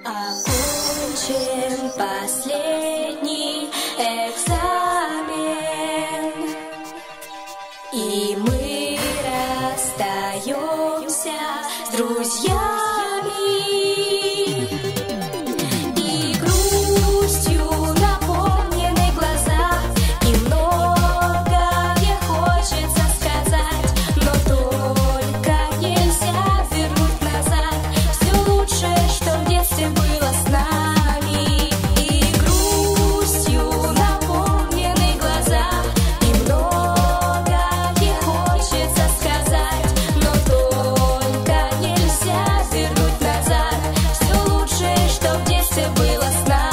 Окончим последний экзамен, и мы расстаемся с друзьями, и грустью наполнены глаза, и многое хочется сказать, но только нельзя вернуть назад все лучшее, что в детстве было с нами. И грустью наполнены глаза, и многое хочется сказать, но только нельзя вернуть назад все лучшее, что в детстве было с нами.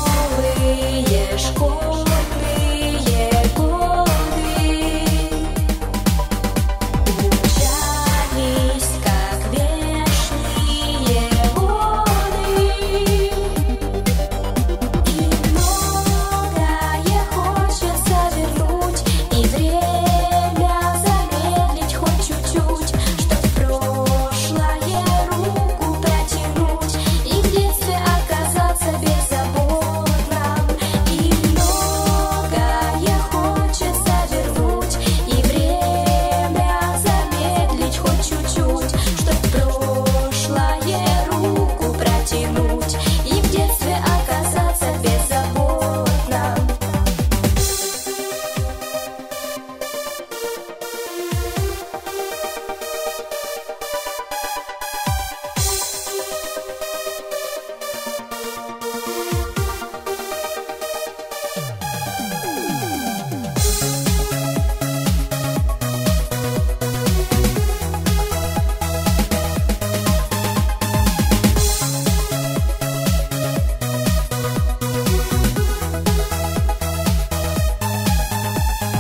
Веселые школьные годы умчались, как вечные воды, и многое хочется вернуть, и время замедлить хоть чуть-чуть, чтоб в прошлое руку протянуть и в детстве оказаться беззаботным. И многое хочется вернуть, и время замедлить хоть чуть-чуть, чтоб в прошлое руку протянуть и в детстве оказаться беззаботным.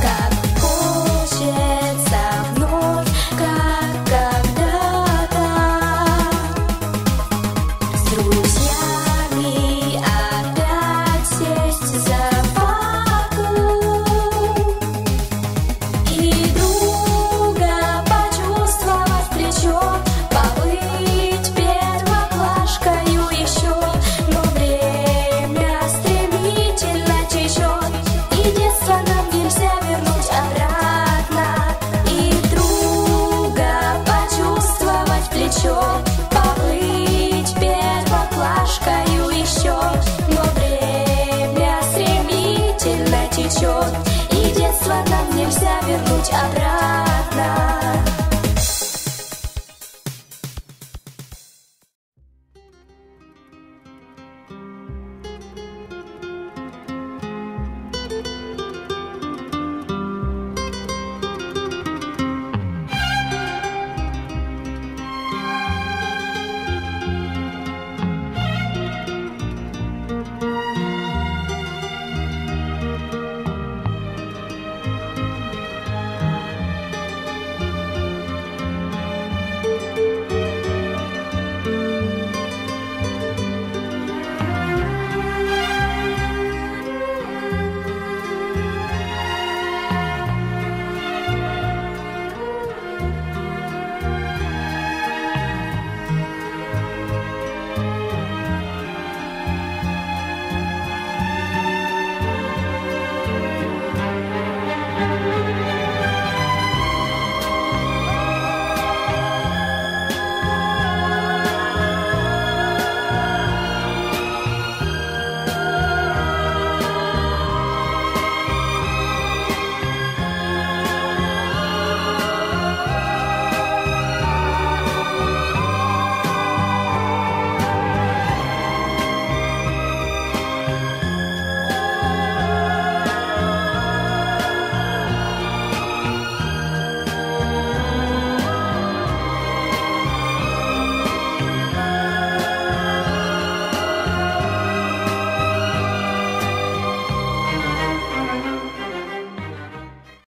Как хочется вновь, как когда-то, с друзьями опять сесть за парту и друга почувствовать в плечо, побыть первоклашкою еще. Но время стремительно течет, и детство нам нельзя вернуть обратно. И друга почувствовать в плечо, побыть первоклашкою еще. Но время стремительно течет, и детство нам нельзя вернуть обратно.